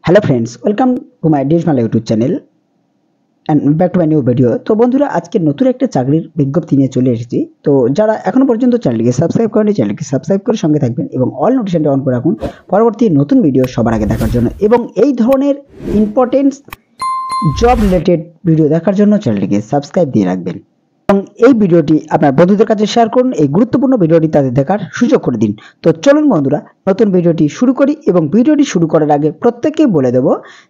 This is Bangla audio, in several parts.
Hello friends, welcome to my digital YouTube channel and back to my new video. তো বন্ধুরা, আজকে নতুন একটা চাকরির বিজ্ঞপ্তি নিয়ে চলে এসেছি। তো যারা এখনো পর্যন্ত চ্যানেলটিকে সাবস্ক্রাইব করেনি, চ্যানেলটিকে সাবস্ক্রাইব করে সঙ্গে থাকবেন এবং অল নোটিফিকেশনটা অন করে রাখুন পরবর্তী নতুন ভিডিও সবার আগে দেখার জন্য, এবং এই ধরনের ইম্পর্টেন্ট জব রিলেটেড ভিডিও দেখার জন্য চ্যানেলটিকে সাবস্ক্রাইব দিয়ে রাখবেন এবং এই ভিডিওটি আপনার বন্ধুদের কাছে শেয়ার করুন। এই গুরুত্বপূর্ণ ভিডিওটি তাদের দেখার সুযোগ করে দিন। তো চলুন বন্ধুরা, নতুন ভিডিওটি শুরু করি এবং ভিডিওটি শুরু করার আগে প্রত্যেককে বলে দেব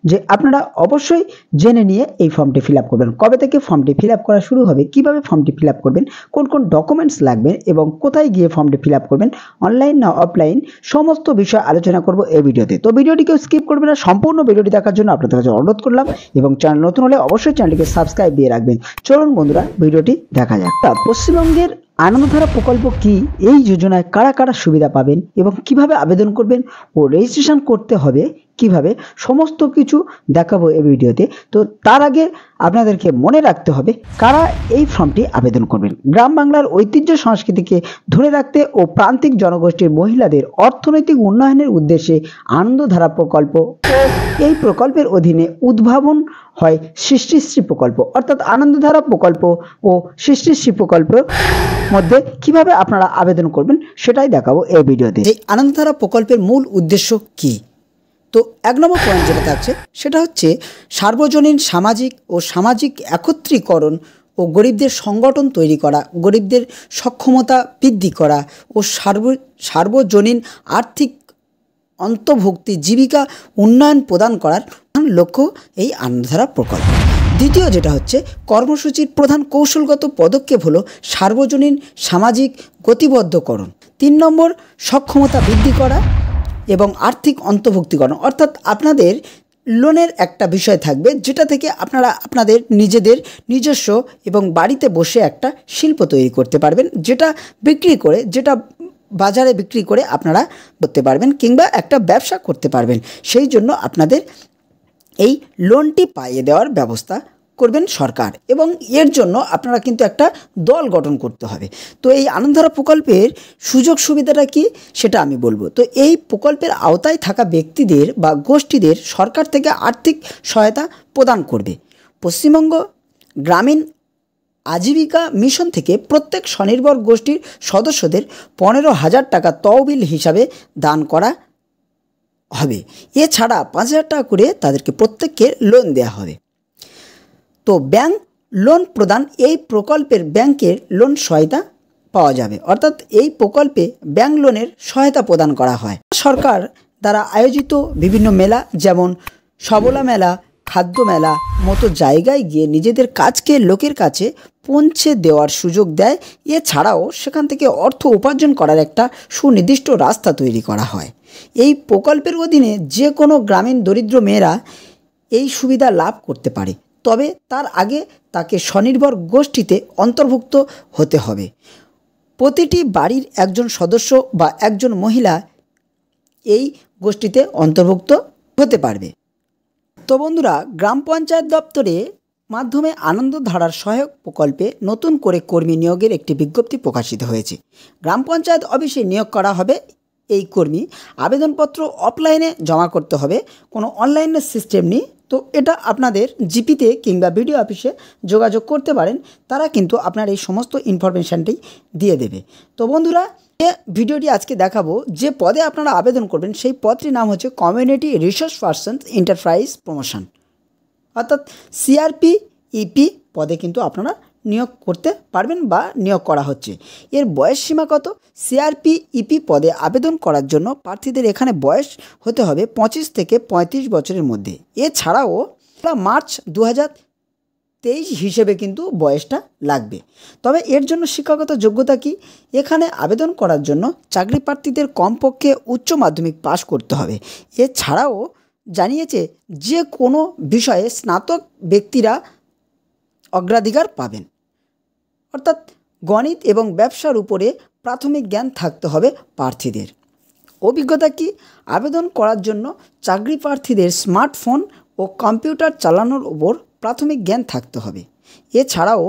যে আপনারা অবশ্যই জেনে নিয়ে এই ফর্মটি ফিল আপ করবেন। কবে থেকে ফর্মটি ফিল আপ করা শুরু হবে, কিভাবে ফর্মটি ফিল আপ করবেন, কোন কোন ডকুমেন্টস লাগবে এবং কোথায় গিয়ে ফর্মটি ফিল আপ করবেন, অনলাইন না অফলাইন, সমস্ত বিষয় আলোচনা করব এই ভিডিওতে। তো ভিডিওটিকে স্কিপ করবেন না, সম্পূর্ণ ভিডিওটি দেখার জন্য আপনাদের কাছে অনুরোধ করলাম এবং চ্যানেল নতুন হলে অবশ্যই চ্যানেলটিকে সাবস্ক্রাইব দিয়ে রাখবেন। চলুন বন্ধুরা, ভিডিওটি দেখা যাক। পশ্চিমবঙ্গের আনন্দধারা প্রকল্প কি, এই যোজনায় কারা কারা সুবিধা পাবেন এবং কিভাবে আবেদন করবেন ও রেজিস্ট্রেশন করতে হবে কিভাবে, সমস্ত কিছু দেখাবো এই ভিডিওতে। তো তার আগে আপনাদেরকে মনে রাখতে হবে কারা এই ফর্মটি আবেদন করবেন। গ্রাম বাংলার ঐতিহ্য সংস্কৃতিকে ধরে রাখতে ও প্রান্তিক জনগোষ্ঠীর মহিলাদের অর্থনৈতিক উন্নয়নের উদ্দেশ্যে আনন্দধারা প্রকল্প ও এই প্রকল্পের অধীনে উদ্ভাবন হয় সৃষ্টিশ্রী প্রকল্প, অর্থাৎ আনন্দধারা প্রকল্প ও সৃষ্টিশ্রী প্রকল্পের মধ্যে কিভাবে আপনারা আবেদন করবেন সেটাই দেখাবো এই ভিডিওতে। এই আনন্দধারা প্রকল্পের মূল উদ্দেশ্য কি? তো 1 নম্বর পয়েন্ট যেটা থাকছে সেটা হচ্ছে সার্বজনীন সামাজিক একত্রীকরণ ও গরিবদের সংগঠন তৈরি করা, গরিবদের সক্ষমতা বৃদ্ধি করা ও সার্বজনীন আর্থিক অন্তর্ভুক্তি জীবিকা উন্নয়ন প্রদান করার লক্ষ্য এই আনন্দধারা প্রকল্প। দ্বিতীয় যেটা হচ্ছে কর্মসূচির প্রধান কৌশলগত পদক্ষেপ হলো সার্বজনীন সামাজিক গতিবদ্ধকরণ। 3 নম্বর সক্ষমতা বৃদ্ধি করা এবং আর্থিক অন্তর্ভুক্তিকরণ, অর্থাৎ আপনাদের লোনের একটা বিষয় থাকবে যেটা থেকে আপনারা আপনাদের নিজস্ব এবং বাড়িতে বসে একটা শিল্প তৈরি করতে পারবেন, যেটা বাজারে বিক্রি করে আপনারা করতে পারবেন কিংবা একটা ব্যবসা করতে পারবেন। সেই জন্য আপনাদের এই লোনটি পাইয়ে দেওয়ার ব্যবস্থা করবেন সরকার, এবং এর জন্য আপনারা কিন্তু একটা দল গঠন করতে হবে। তো এই আনন্দধারা প্রকল্পের সুযোগ সুবিধাটা কি সেটা আমি বলবো। তো এই প্রকল্পের আওতায় থাকা ব্যক্তিদের বা গোষ্ঠীদের সরকার থেকে আর্থিক সহায়তা প্রদান করবে। পশ্চিমবঙ্গ গ্রামীণ আজীবিকা মিশন থেকে প্রত্যেক স্বনির্ভর গোষ্ঠীর সদস্যদের 15,000 টাকা তহবিল হিসাবে দান করা হবে। এছাড়া 5,000 টাকা করে তাদেরকে প্রত্যেককে লোন দেওয়া হবে। তো ব্যাংক লোন প্রদান, এই প্রকল্পের ব্যাংকের লোন সহায়তা পাওয়া যাবে, অর্থাৎ এই প্রকল্পে ব্যাংক লোনের সহায়তা প্রদান করা হয়। সরকার দ্বারা আয়োজিত বিভিন্ন মেলা যেমন সবলা মেলা, খাদ্য মেলা মতো জায়গায় গিয়ে নিজেদের কাজকে লোকের কাছে পৌঁছে দেওয়ার সুযোগ দেয়। এছাড়াও সেখান থেকে অর্থ উপার্জন করার একটা সুনির্দিষ্ট রাস্তা তৈরি করা হয়। এই প্রকল্পের অধীনে যে কোনো গ্রামীণ দরিদ্র মেয়েরা এই সুবিধা লাভ করতে পারে, তবে তার আগে তাকে স্বনির্ভর গোষ্ঠীতে অন্তর্ভুক্ত হতে হবে। প্রতিটি বাড়ির একজন সদস্য বা একজন মহিলা এই গোষ্ঠীতে অন্তর্ভুক্ত হতে পারবে। তো বন্ধুরা, গ্রাম পঞ্চায়েত দপ্তরের মাধ্যমে আনন্দধারার সহায়ক প্রকল্পে নতুন করে কর্মী নিয়োগের একটি বিজ্ঞপ্তি প্রকাশিত হয়েছে। গ্রাম পঞ্চায়েত অফিসে নিয়োগ করা হবে এই কর্মী। আবেদনপত্র অফলাইনে জমা করতে হবে, কোনো অনলাইনের সিস্টেম নেই। তো এটা আপনাদের জিপিতে কিংবা বিডিও অফিসে যোগাযোগ করতে পারেন, তারা কিন্তু আপনার এই সমস্ত ইনফরমেশানটি দিয়ে দেবে। তো বন্ধুরা, ভিডিওটি আজকে দেখাবো যে পদে আপনারা আবেদন করবেন, সেই পদটির নাম হচ্ছে community resource person enterprise promotion, অর্থাৎ CRP-EP পদে কিন্তু আপনারা নিয়োগ করতে পারবেন বা নিয়োগ করা হচ্ছে। এর বয়স সীমা কত? CRP-EP পদে আবেদন করার জন্য প্রার্থীদের এখানে বয়স হতে হবে 25 থেকে 35 বছরের মধ্যে। এছাড়াও মার্চ 2023 হিসেবে কিন্তু বয়সটা লাগবে। তবে এর জন্য শিক্ষাগত যোগ্যতা কি? এখানে আবেদন করার জন্য চাকরি প্রার্থীদের কমপক্ষে উচ্চ মাধ্যমিক পাশ করতে হবে। এছাড়াও জানিয়েছে যে কোনো বিষয়ে স্নাতক ব্যক্তিরা অগ্রাধিকার পাবেন, অর্থাৎ গণিত এবং ব্যবসার উপরে প্রাথমিক জ্ঞান থাকতে হবে প্রার্থীদের। অভিজ্ঞতা কি? আবেদন করার জন্য চাকরি প্রার্থীদের স্মার্টফোন ও কম্পিউটার চালানোর উপর প্রাথমিক জ্ঞান থাকতে হবে। এছাড়াও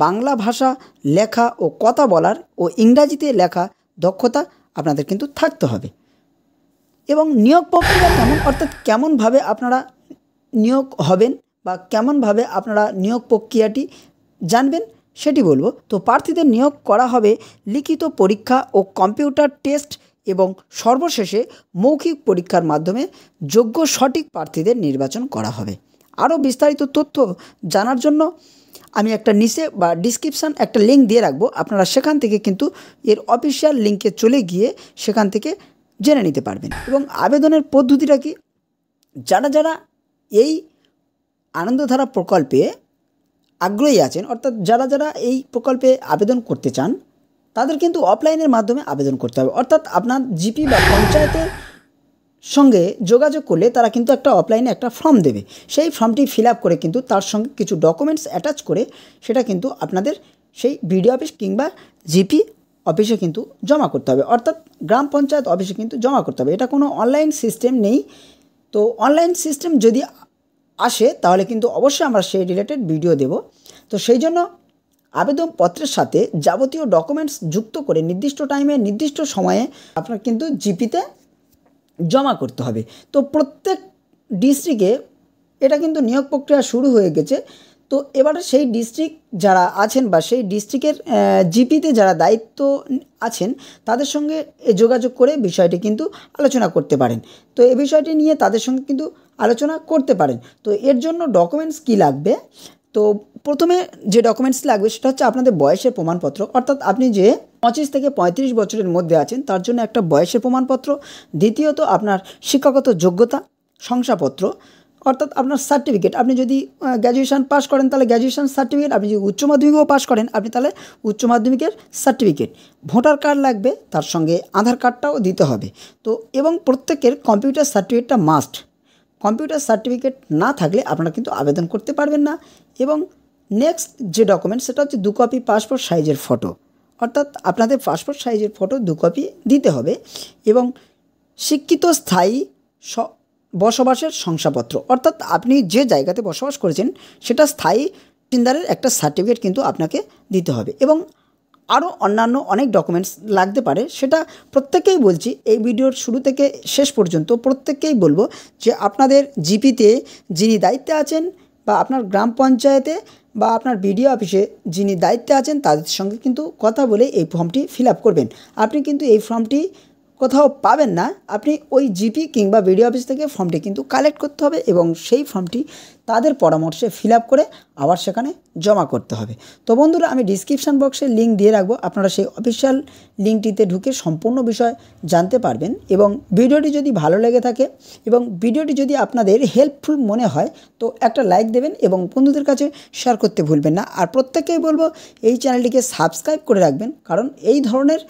বাংলা ভাষা লেখা ও কথা বলার ও ইংরাজিতে লেখা দক্ষতা আপনাদের কিন্তু থাকতে হবে। এবং নিয়োগ প্রক্রিয়া কেমন, অর্থাৎ কেমনভাবে আপনারা নিয়োগ হবেন বা কেমনভাবে আপনারা নিয়োগ প্রক্রিয়াটি জানবেন সেটি বলবো। তো প্রার্থীদের নিয়োগ করা হবে লিখিত পরীক্ষা ও কম্পিউটার টেস্ট এবং সর্বশেষে মৌখিক পরীক্ষার মাধ্যমে যোগ্য সঠিক প্রার্থীদের নির্বাচন করা হবে। আরও বিস্তারিত তথ্য জানার জন্য আমি একটা নিচে বা ডিসক্রিপশান একটা লিঙ্ক দিয়ে রাখবো, আপনারা সেখান থেকে কিন্তু এর অফিসিয়াল লিঙ্কে চলে গিয়ে সেখান থেকে জেনে নিতে পারবেন। এবং আবেদনের পদ্ধতিটা কি, যারা এই আনন্দধারা প্রকল্পে আগ্রহী আছেন, অর্থাৎ যারা এই প্রকল্পে আবেদন করতে চান তাদের কিন্তু অফলাইনের মাধ্যমে আবেদন করতে হবে। অর্থাৎ আপনার জিপি বা পঞ্চায়েতের সঙ্গে যোগাযোগ করলে তারা কিন্তু একটা অফলাইনে একটা ফর্ম দেবে, সেই ফর্মটি ফিল আপ করে কিন্তু তার সঙ্গে কিছু ডকুমেন্টস অ্যাটাচ করে সেটা কিন্তু আপনাদের সেই বিডিও অফিস কিংবা জিপি অফিসে কিন্তু জমা করতে হবে, অর্থাৎ গ্রাম পঞ্চায়েত অফিসে কিন্তু জমা করতে হবে। এটা কোনো অনলাইন সিস্টেম নেই। তো অনলাইন সিস্টেম যদি আসে তাহলে কিন্তু অবশ্যই আমরা সেই রিলেটেড ভিডিও দেব। তো সেই জন্য আবেদনপত্রের সাথে যাবতীয় ডকুমেন্টস যুক্ত করে নির্দিষ্ট টাইমে নির্দিষ্ট সময়ে আপনার কিন্তু জিপিতে জমা করতে হবে। তো প্রত্যেক ডিস্ট্রিক্টে এটা কিন্তু নিয়োগ প্রক্রিয়া শুরু হয়ে গেছে। তো এবারে সেই ডিস্ট্রিক্ট যারা আছেন বা সেই ডিস্ট্রিক্টের জিপিতে যারা দায়িত্ব আছেন তাদের সঙ্গে যোগাযোগ করে বিষয়টি কিন্তু আলোচনা করতে পারেন। তো এই বিষয়টি নিয়ে তাদের সঙ্গে কিন্তু আলোচনা করতে পারেন। তো এর জন্য ডকুমেন্টস কী লাগবে, তো প্রথমে যে ডকুমেন্টস লাগবে সেটা হচ্ছে আপনাদের বয়সের প্রমাণপত্র, অর্থাৎ আপনি যে 25 থেকে 35 বছরের মধ্যে আছেন তার জন্য একটা বয়সের প্রমাণপত্র। দ্বিতীয়ত আপনার শিক্ষাগত যোগ্যতা শংসাপত্র, অর্থাৎ আপনার সার্টিফিকেট, আপনি যদি গ্র্যাজুয়েশন পাস করেন তাহলে গ্র্যাজুয়েশন সার্টিফিকেট, আপনি যদি উচ্চ মাধ্যমিকও পাস করেন আপনি তাহলে উচ্চ মাধ্যমিকের সার্টিফিকেট, ভোটার কার্ড লাগবে, তার সঙ্গে আধার কার্ডটাও দিতে হবে। তো এবং প্রত্যেকের কম্পিউটার সার্টিফিকেটটা মাস্ট, কম্পিউটার সার্টিফিকেট না থাকলে আপনারা কিন্তু আবেদন করতে পারবেন না। এবং নেক্সট যে ডকুমেন্ট সেটা হচ্ছে 2 কপি পাসপোর্ট সাইজের ফটো, অর্থাৎ আপনাদের পাসপোর্ট সাইজের ফটো 2 কপি দিতে হবে। এবং শিক্ষিত স্থায়ী বসবাসের শংসাপত্র, অর্থাৎ আপনি যে জায়গাতে বসবাস করেছেন সেটা স্থায়ী বাসিন্দার একটা সার্টিফিকেট কিন্তু আপনাকে দিতে হবে। এবং আরও অন্যান্য অনেক ডকুমেন্টস লাগতে পারে, সেটা প্রত্যেককেই বলছি এই ভিডিওর শুরু থেকে শেষ পর্যন্ত প্রত্যেককেই বলবো যে আপনাদের জিপিতে যিনি দায়িত্বে আছেন বা আপনার গ্রাম পঞ্চায়েতে বা আপনার বিডিও অফিসে যিনি দায়িত্বে আছেন তাদের সঙ্গে কিন্তু কথা বলে এই ফর্মটি ফিল আপ করবেন। আপনি কিন্তু এই ফর্মটি কোথাও পাবেন না, আপনি ওই জিপি কিংবা বিডিও অফিস থেকে ফর্মটি কিন্তু কালেক্ট করতে হবে এবং সেই ফর্মটি তাদের পরামর্শে ফিল আপ করে আবার সেখানে জমা করতে হবে। তো বন্ধুরা আমি ডিসক্রিপশান বক্সে লিঙ্ক দিয়ে রাখবো, আপনারা সেই অফিসিয়াল লিঙ্কটিতে ঢুকে সম্পূর্ণ বিষয় জানতে পারবেন। এবং ভিডিওটি যদি ভালো লেগে থাকে এবং ভিডিওটি যদি আপনাদের হেল্পফুল মনে হয় তো একটা লাইক দেবেন এবং বন্ধুদের কাছে শেয়ার করতে ভুলবেন না। আর প্রত্যেককেই বলবো এই চ্যানেলটিকে সাবস্ক্রাইব করে রাখবেন, কারণ এই ধরনের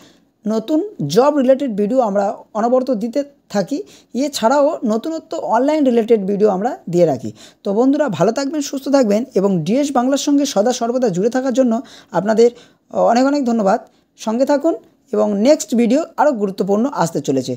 নতুন জব রিলেটেড ভিডিও আমরা অনবরত দিতে থাকি, এছাড়াও নতুনত্ব অনলাইন রিলেটেড ভিডিও আমরা দিয়ে রাখি। তো বন্ধুরা ভালো থাকবেন, সুস্থ থাকবেন এবং ডিএস বাংলার সঙ্গে সদা সর্বদা জুড়ে থাকার জন্য আপনাদের অনেক অনেক ধন্যবাদ। সঙ্গে থাকুন এবং নেক্সট ভিডিও আরও গুরুত্বপূর্ণ আসতে চলেছে।